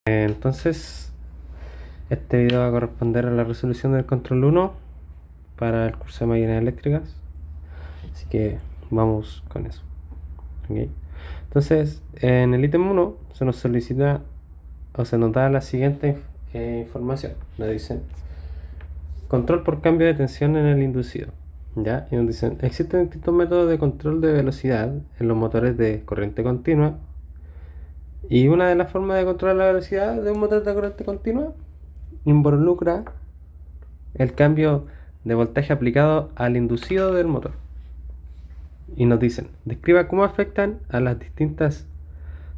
Entonces, este video va a corresponder a la resolución del control 1 para el curso de máquinas eléctricas. Así que vamos con eso. ¿Okay? Entonces, en el ítem 1 se nos solicita o se nos da la siguiente información. Nos dicen control por cambio de tensión en el inducido. ¿Ya? Y nos dicen, existen distintos métodos de control de velocidad en los motores de corriente continua. Y una de las formas de controlar la velocidad de un motor de corriente continua involucra el cambio de voltaje aplicado al inducido del motor. Y nos dicen, describa cómo afectan a las distintas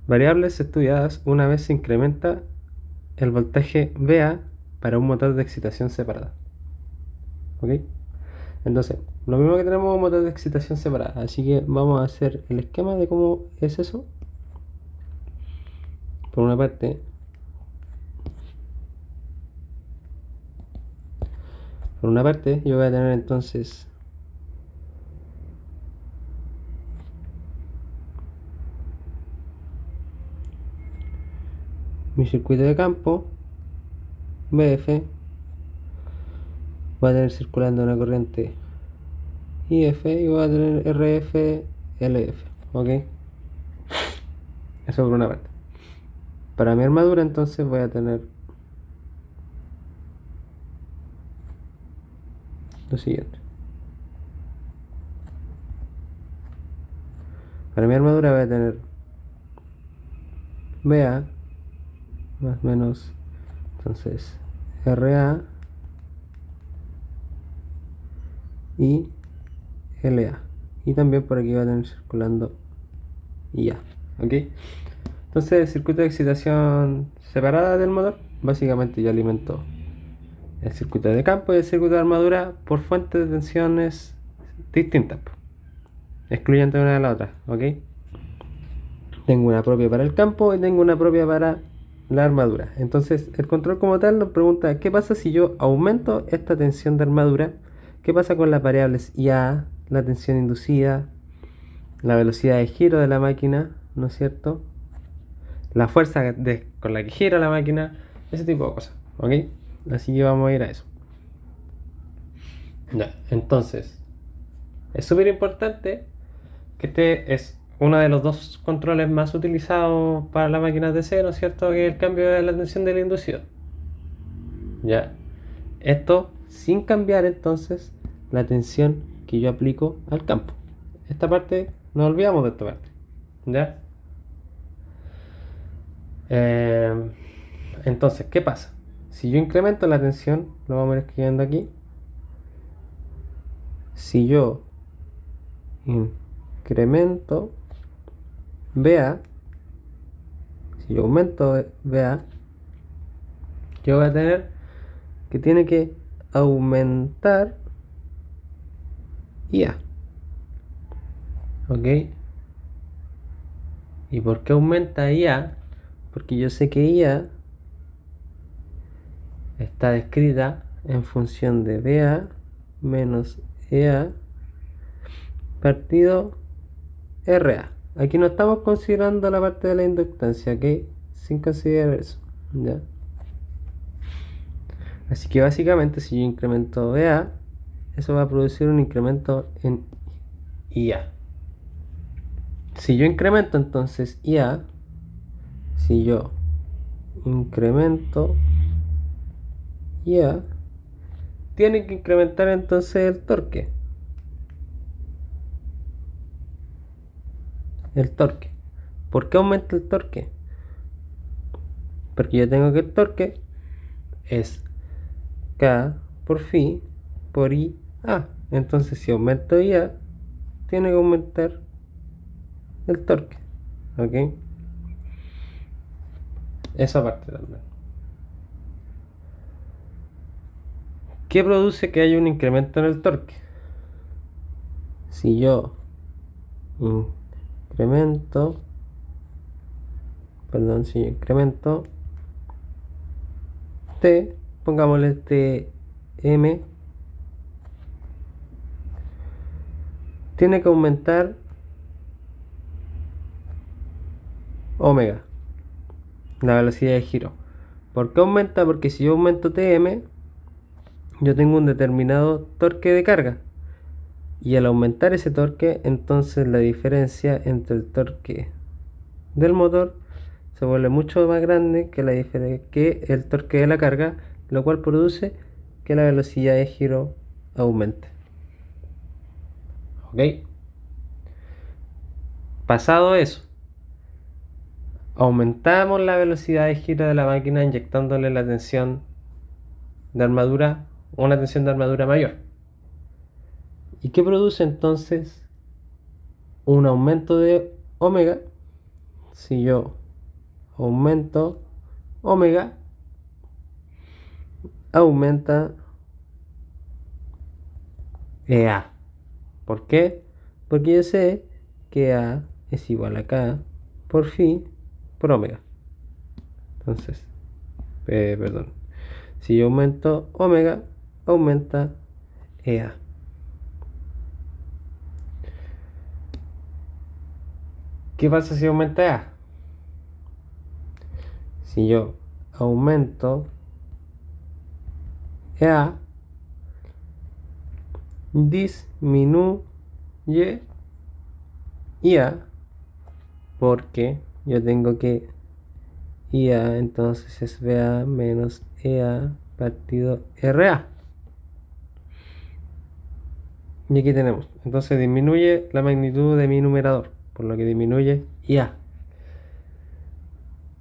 variables estudiadas una vez se incrementa el voltaje VA para un motor de excitación separada. ¿Ok? Entonces, lo mismo que tenemos un motor de excitación separada, así que vamos a hacer el esquema de cómo es eso. Por una parte, yo voy a tener entonces mi circuito de campo BF, va a tener circulando una corriente IF y va a tener RF, LF, ¿ok? Eso por una parte. Para mi armadura entonces voy a tener lo siguiente. Para mi armadura voy a tener BA más menos entonces RA y LA. Y también por aquí va a tener circulando IA. ¿Ok? Entonces el circuito de excitación separada del motor, básicamente yo alimento el circuito de campo y el circuito de armadura por fuentes de tensiones distintas, excluyente una de la otra, ¿ok? Tengo una propia para el campo y tengo una propia para la armadura. Entonces el control como tal nos pregunta ¿qué pasa si yo aumento esta tensión de armadura? ¿Qué pasa con las variables IA, la tensión inducida, la velocidad de giro de la máquina, ¿no es cierto? La fuerza con la que gira la máquina, ese tipo de cosas, ¿ok? Así que vamos a ir a eso. Ya, entonces, es súper importante que este es uno de los dos controles más utilizados para las máquinas DC, ¿no es cierto? Que es el cambio de la tensión del inducido. Ya, esto sin cambiar entonces la tensión que yo aplico al campo. Esta parte, no olvidamos de esta parte. ¿Ya? Entonces, ¿qué pasa? Si yo incremento la tensión, lo vamos a ir escribiendo aquí. Si yo incremento VA, si yo aumento VA, yo voy a tener que tiene que aumentar IA. ¿Ok? ¿Y por qué aumenta IA? Porque yo sé que IA está descrita en función de VA menos EA partido RA. Aquí no estamos considerando la parte de la inductancia, ¿ok? Sin considerar eso, ¿ya? Así que básicamente si yo incremento VA, eso va a producir un incremento en IA. Si yo incremento entonces IA, si yo incremento IA, tiene que incrementar entonces el torque. El torque. ¿Por qué aumenta el torque? Porque yo tengo que el torque es K por phi por IA. Entonces si aumento IA, tiene que aumentar el torque. ¿Ok? Esa parte también. ¿Qué produce que haya un incremento en el torque? Si yo incremento, si yo incremento T, pongámosle Tm, tiene que aumentar omega. la velocidad de giro. ¿Por qué aumenta? Porque si yo aumento Tm, yo tengo un determinado torque de carga. Y al aumentar ese torque, entonces la diferencia entre el torque del motor se vuelve mucho más grande que el torque de la carga, lo cual produce que la velocidad de giro aumente. ¿Ok? Pasado eso, aumentamos la velocidad de giro de la máquina inyectándole la tensión de armadura, una tensión de armadura mayor. ¿Y qué produce entonces un aumento de omega? Si yo aumento omega, aumenta EA. ¿Por qué? Porque yo sé que A es igual a K por phi por omega. Entonces, perdón. Si yo aumento omega, aumenta EA. ¿Qué pasa si aumenta EA? Si yo aumento EA, disminuye IA, porque yo tengo que IA entonces es VA menos EA partido RA. Y aquí tenemos, entonces disminuye la magnitud de mi numerador, por lo que disminuye IA.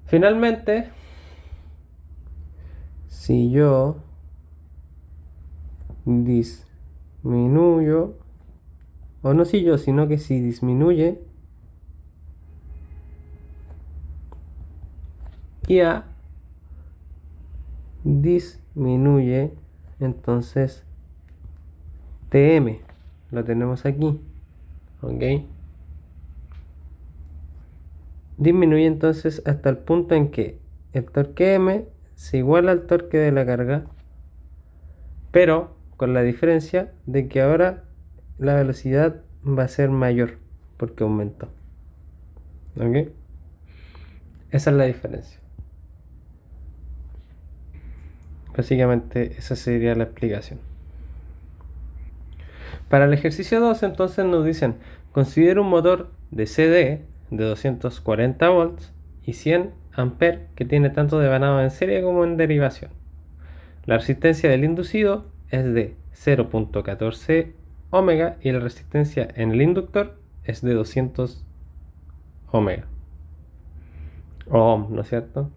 Finalmente, si yo disminuyo, o no si yo, sino que si disminuye IA, disminuye entonces TM, lo tenemos aquí, ¿ok? Disminuye entonces hasta el punto en que el torque M se iguala al torque de la carga, pero con la diferencia de que ahora la velocidad va a ser mayor porque aumentó, ¿ok? Esa es la diferencia. Básicamente esa sería la explicación. Para el ejercicio 2 entonces nos dicen, considera un motor de CD de 240 volts y 100 amperes que tiene tanto devanado en serie como en derivación. La resistencia del inducido es de 0.14 ohmega y la resistencia en el inductor es de 200 ohmega. Ohm, ¿no es cierto?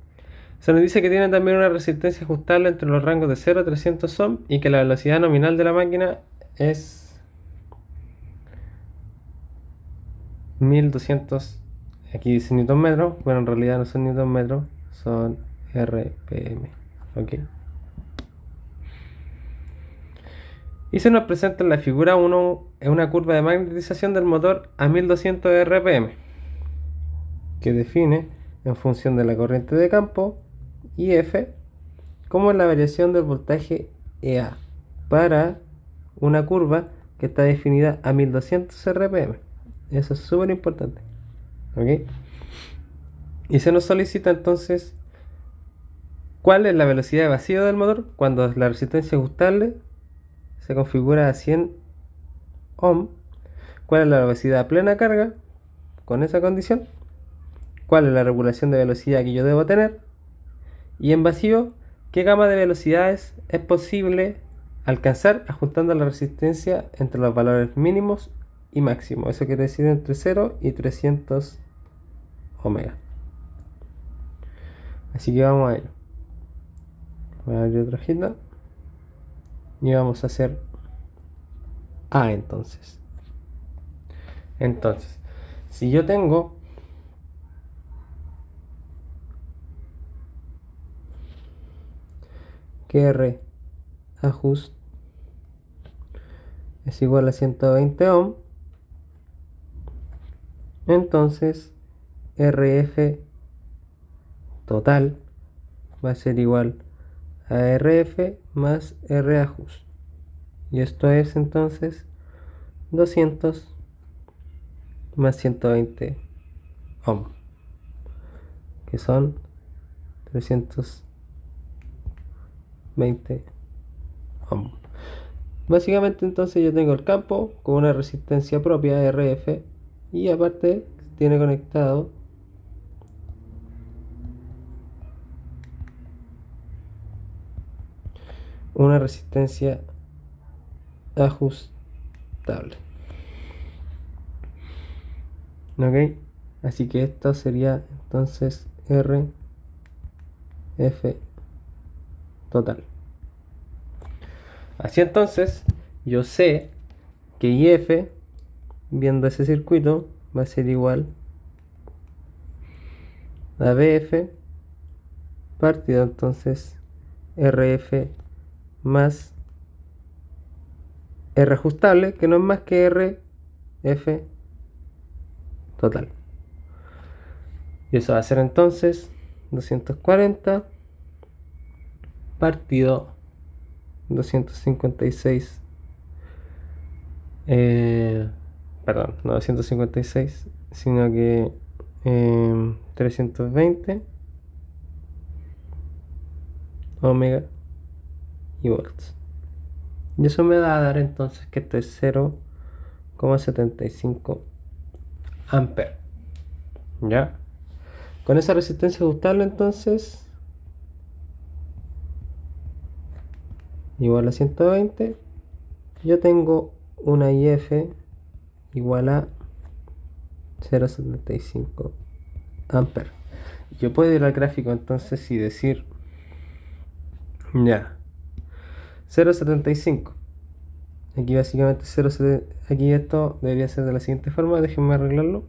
Se nos dice que tiene también una resistencia ajustable entre los rangos de 0 a 300 ohm y que la velocidad nominal de la máquina es 1200, aquí dice Newton metro, bueno en realidad no son Newton metros, son RPM, ¿ok? Y se nos presenta en la figura 1 una curva de magnetización del motor a 1200 RPM, que define en función de la corriente de campo y F como la variación del voltaje EA para una curva que está definida a 1200 RPM. Eso es súper importante, ¿ok? Y se nos solicita entonces cuál es la velocidad de vacío del motor cuando la resistencia ajustable se configura a 100 ohm, cuál es la velocidad a plena carga con esa condición, cuál es la regulación de velocidad que yo debo tener, y en vacío qué gama de velocidades es posible alcanzar ajustando la resistencia entre los valores mínimos y máximos. Eso quiere decir entre 0 y 300 ohmega. Así que vamos a ello. Voy a abrir otra hojita y vamos a hacer A entonces. Entonces, si yo tengo que R ajust es igual a 120 ohm, entonces RF total va a ser igual a RF más R ajust, y esto es entonces 200 más 120 ohm, que son 320 ohms. Básicamente entonces yo tengo el campo con una resistencia propia RF y aparte tiene conectado una resistencia ajustable. ¿Ok? Así que esto sería entonces RF total. Así entonces yo sé que IF, viendo ese circuito, va a ser igual a BF partido entonces RF más R ajustable, que no es más que RF total. Y eso va a ser entonces 240 partido 256. Perdón, no 256, sino que 320 ohmega y volts. Y eso me va a dar entonces que esto es 0,75 amperes. ¿Ya? Con esa resistencia ajustable entonces igual a 120, yo tengo una IF igual a 0,75 amperes. Yo puedo ir al gráfico entonces y decir, ya, 0,75. Aquí básicamente 0,7. Aquí esto debería ser de la siguiente forma. Déjenme arreglarlo.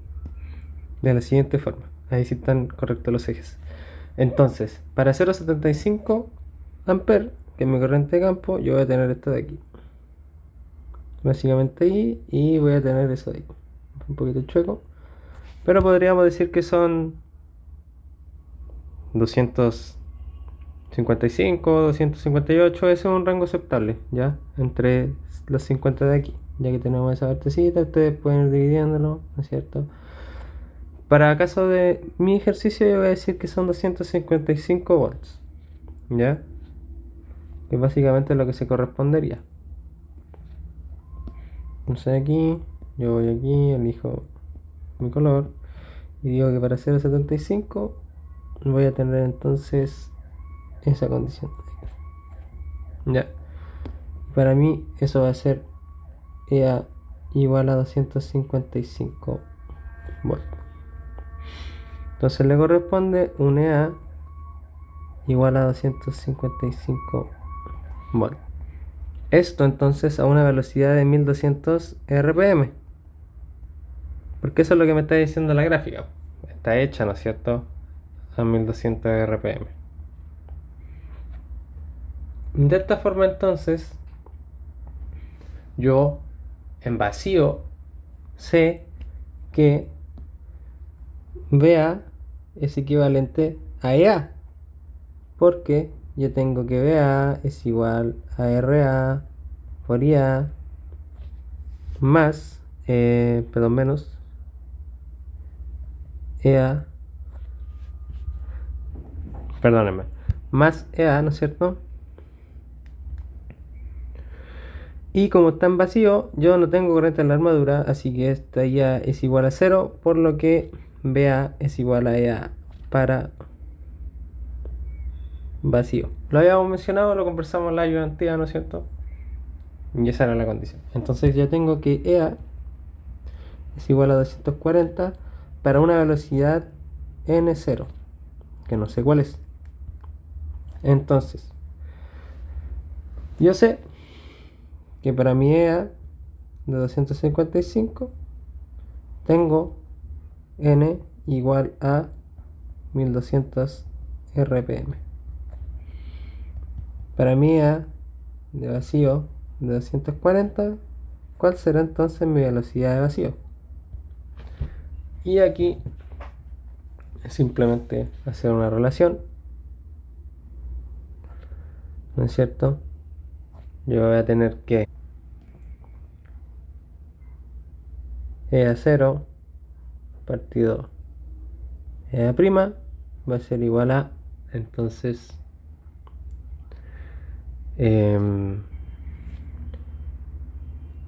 De la siguiente forma. Ahí sí están correctos los ejes. Entonces, para 0,75 amperes, que es mi corriente de campo, yo voy a tener esto de aquí. Básicamente ahí. Y voy a tener eso de ahí. Un poquito chueco. Pero podríamos decir que son 255, 258. Ese es un rango aceptable, ¿ya? Entre los 50 de aquí. Ya que tenemos esa partecita, ustedes pueden ir dividiéndolo, ¿no es cierto? Para caso de mi ejercicio, yo voy a decir que son 255 volts, ¿ya? Que es básicamente lo que se correspondería. Entonces aquí, yo voy aquí, elijo mi color y digo que para 0,75 voy a tener entonces esa condición, ¿ya? Para mí eso va a ser EA igual a 255 volts. Entonces le corresponde un EA igual a 255 volts. Esto entonces a una velocidad de 1200 RPM. Porque eso es lo que me está diciendo la gráfica. Está hecha, ¿no es cierto?, a 1200 RPM. De esta forma entonces, yo en vacío sé que VA es equivalente a EA. Porque yo tengo que VA es igual a RA por IA más, perdón, menos EA, perdónenme, más EA, ¿no es cierto? Y como está en vacío, yo no tengo corriente en la armadura, así que esta IA es igual a 0, por lo que VA es igual a EA para vacío. Lo habíamos mencionado, lo conversamos en la ayudantía, ¿no es cierto? Y esa era la condición. Entonces ya tengo que EA es igual a 240 para una velocidad N0, que no sé cuál es. Entonces, yo sé que para mi EA de 255 tengo N igual a 1200 RPM. Para mi EA de vacío de 240, ¿cuál será entonces mi velocidad de vacío? Y aquí es simplemente hacer una relación, ¿no es cierto? Yo voy a tener que EA0 partido EA' va a ser igual a Entonces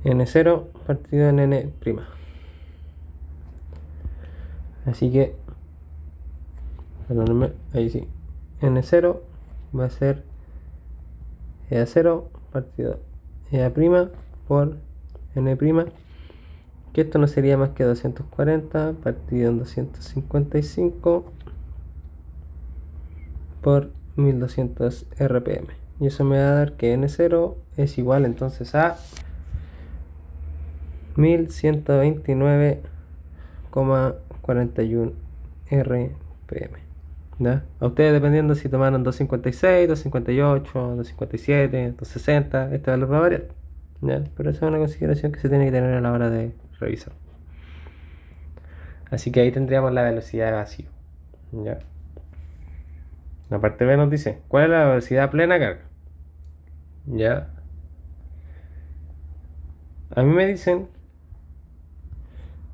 n0 partido en n'. Así que, perdónenme, ahí sí, n0 va a ser EA0 partido EA' por n', que esto no sería más que 240 partido en 255 por 1200 RPM. Y eso me va a dar que n0 es igual entonces a 1129,41 RPM. ¿Ya? A ustedes, dependiendo si tomaron 256, 258, 257, 260, este valor va a variar. ¿Ya? Pero esa es una consideración que se tiene que tener a la hora de revisar. Así que ahí tendríamos la velocidad de vacío. ¿Ya? La parte B nos dice, ¿cuál es la velocidad a plena carga? ¿Ya? A mí me dicen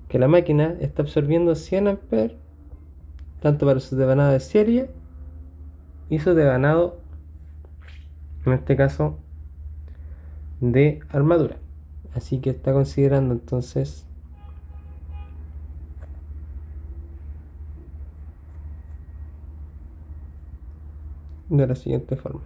que la máquina está absorbiendo 100 amperes tanto para su devanado de serie y su devanado, en este caso, de armadura. Así que está considerando entonces de la siguiente forma.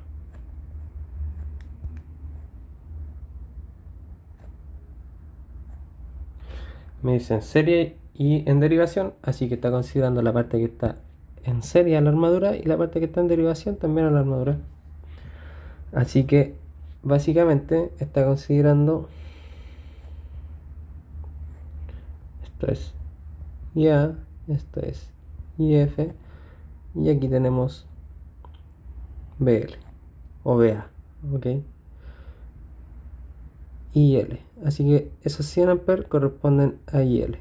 Me dicen serie y en derivación, así que está considerando la parte que está en serie a la armadura y la parte que está en derivación también a la armadura. Así que básicamente está considerando, esto es IA, esto es IF, y aquí tenemos BL o BA, ¿ok? IL, así que esos 100 amperes corresponden a IL.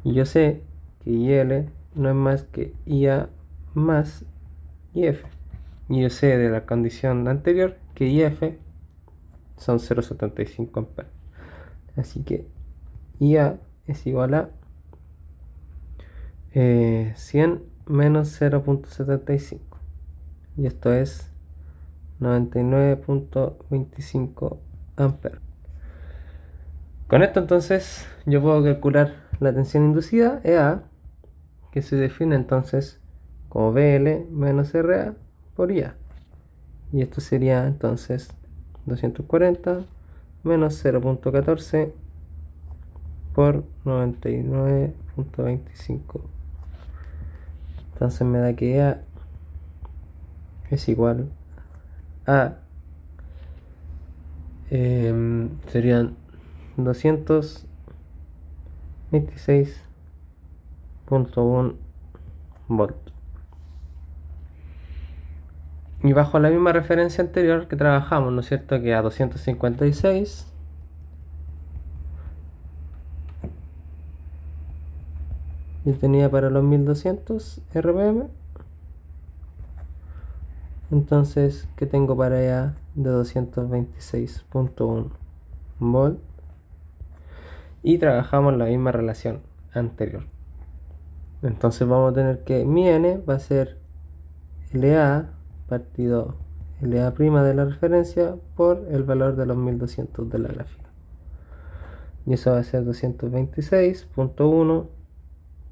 Y yo sé que IL no es más que IA más IF. Y yo sé de la condición anterior que IF son 0,75 amperes. Así que IA es igual a 100 menos 0,75. Y esto es 99,25 amperes. Con esto entonces yo puedo calcular la tensión inducida EA, que se define entonces como BL menos RA por IA. Y esto sería entonces 240 menos 0,14 por 99,25. Entonces me da que EA es igual a serían 226,1 volts. Y bajo la misma referencia anterior que trabajamos, ¿no es cierto? Que a 256 yo tenía para los 1200 RPM. Entonces, ¿qué tengo para allá de 226,1 volt? Y trabajamos la misma relación anterior. Entonces vamos a tener que mi n va a ser LA partido LA' de la referencia por el valor de los 1200 de la gráfica. Y eso va a ser 226,1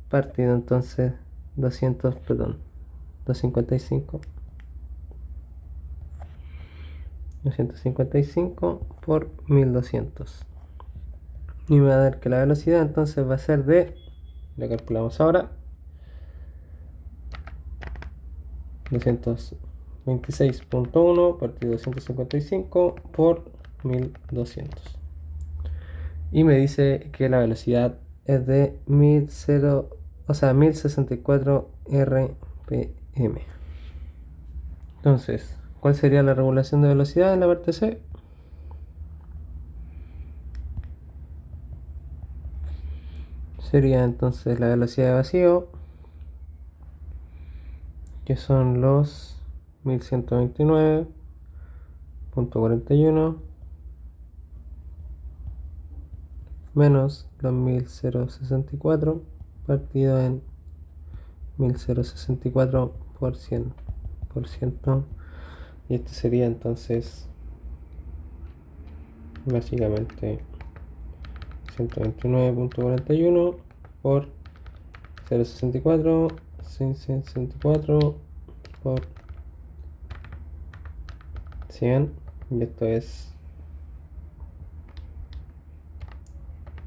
partido entonces 255 por 1200. Y me va a dar que la velocidad entonces va a ser de, la calculamos ahora, 226,1 partido 255 por 1200. Y me dice que la velocidad es de 1064 RPM. Entonces, ¿cuál sería la regulación de velocidad en la parte C? Sería entonces la velocidad de vacío, que son los 1129,41 menos los 1064 partido en 1064 por 100%. Y esto sería entonces básicamente 129.41 por 0.64, 164 por 100. Y esto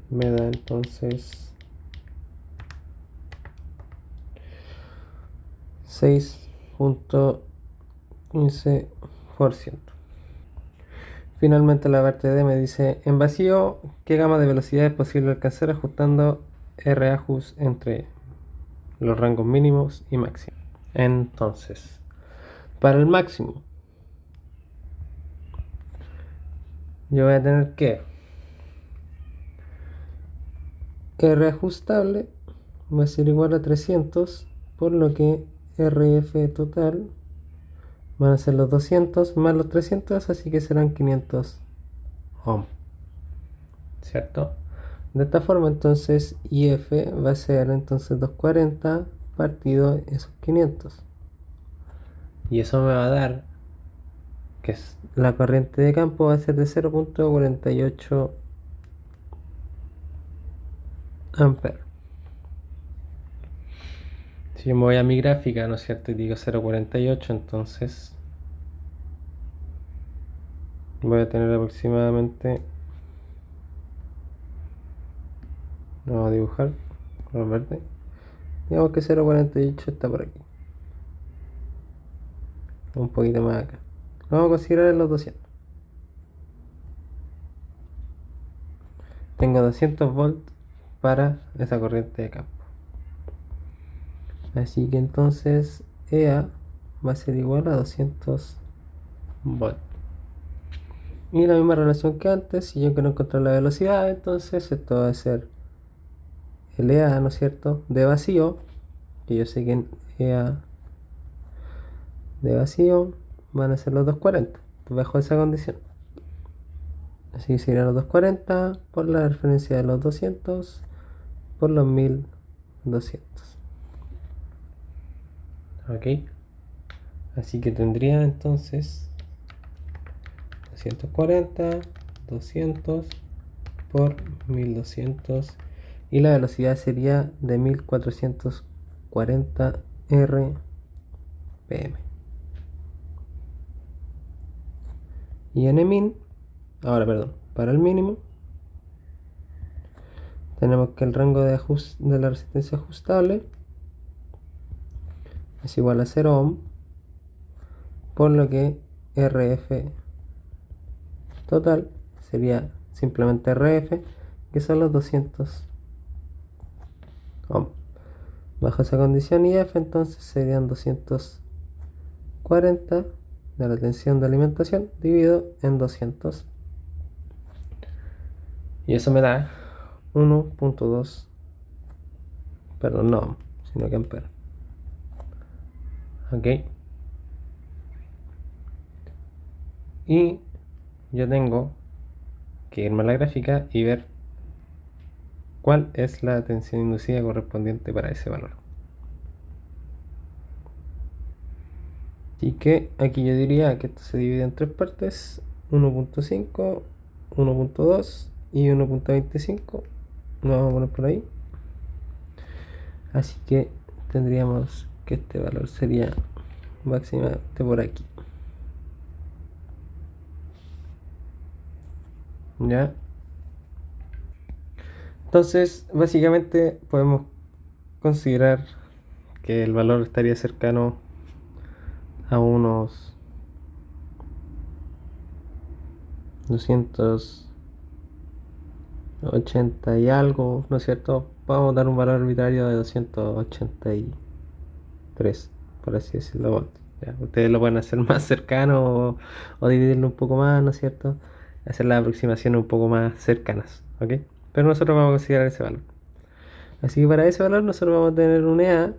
me da entonces 6.15%. Finalmente la parte D me dice, en vacío, ¿qué gama de velocidad es posible alcanzar ajustando RAJUS entre los rangos mínimos y máximos? Entonces, para el máximo, yo voy a tener que R ajustable va a ser igual a 300, por lo que RF total van a ser los 200 más los 300, así que serán 500 ohm, ¿cierto? De esta forma entonces IF va a ser entonces 240 partido esos 500. Y eso me va a dar que la corriente de campo va a ser de 0.48 amperes. Si yo me voy a mi gráfica, ¿no es cierto? Y digo 0.48, entonces voy a tener aproximadamente, vamos a dibujar color verde, digamos que 0.48 está por aquí, un poquito más acá. Vamos a considerar los 200. Tengo 200 volts para esa corriente de campo, así que entonces EA va a ser igual a 200 volts. Y la misma relación que antes, si yo quiero encontrar la velocidad, entonces esto va a ser LA, ¿no es cierto?, de vacío, que yo sé que en EA de vacío van a ser los 240 bajo esa condición. Así que serían los 240 por la referencia de los 200 por los 1200. Ok, así que tendría entonces 240, 200 por 1200, y la velocidad sería de 1440 rpm. Y en min, ahora perdón, para el mínimo tenemos que el rango de la resistencia ajustable es igual a 0 ohm, por lo que RF total sería simplemente RF, que son los 200 ohm. Bajo esa condición IF entonces serían 240 de la tensión de alimentación dividido en 200, y eso me da 1.2, perdón, no, sino que amperes. Ok, y yo tengo que irme a la gráfica y ver cuál es la tensión inducida correspondiente para ese valor. Así que aquí yo diría que esto se divide en tres partes: 1.5, 1.2 y 1.25. Lo vamos a poner por ahí. Así que tendríamos que este valor sería máximamente por aquí. ¿Ya? Entonces, básicamente podemos considerar que el valor estaría cercano a unos 280 y algo, ¿no es cierto? Vamos a dar un valor arbitrario de 283, por así decirlo. Ya, ustedes lo pueden hacer más cercano o dividirlo un poco más, ¿no es cierto? Hacer las aproximaciones un poco más cercanas, ¿ok? Pero nosotros vamos a considerar ese valor. Así que para ese valor nosotros vamos a tener un EA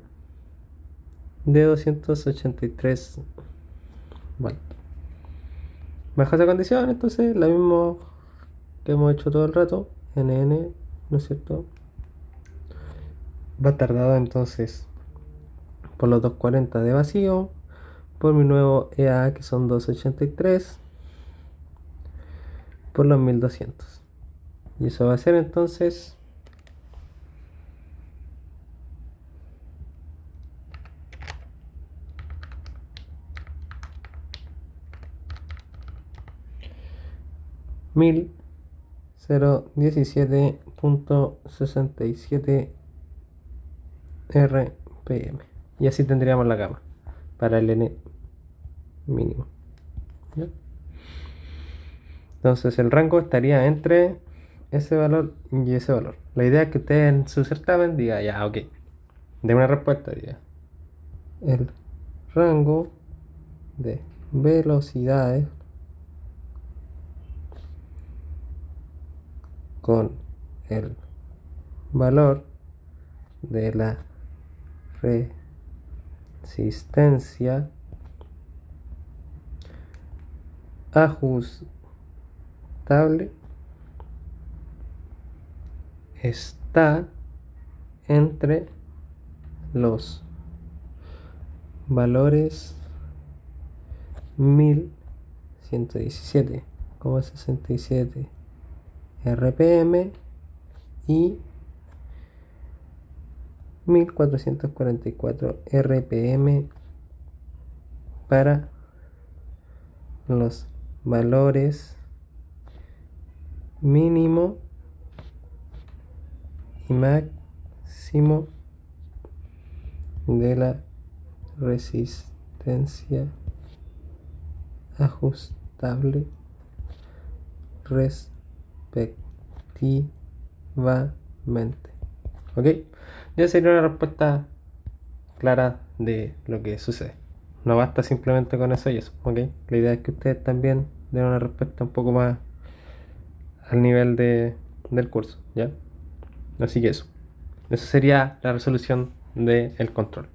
de 283 volts. Bajo esa condición, entonces, la misma que hemos hecho todo el rato, NN, ¿no es cierto? Va a estar dado entonces por los 240 de vacío, por mi nuevo EA que son 283, por los 1200. Y eso va a ser entonces 1017.67 RPM. Y así tendríamos la gama para el N mínimo. ¿Ya? Entonces el rango estaría entre ese valor y ese valor. La idea es que usted en su certamen diga, ya, ok, de una respuesta, diga, el rango de velocidades con el valor de la resistencia ajustable está entre los valores 1117,67 RPM y 1444 RPM para los valores mínimo y máximo de la resistencia ajustable respectivamente. ¿Ok? Ya sería una respuesta clara de lo que sucede. No basta simplemente con eso y eso, ¿ok? La idea es que ustedes también den una respuesta un poco más al nivel del curso, ¿ya? Así que eso. Eso sería la resolución del control.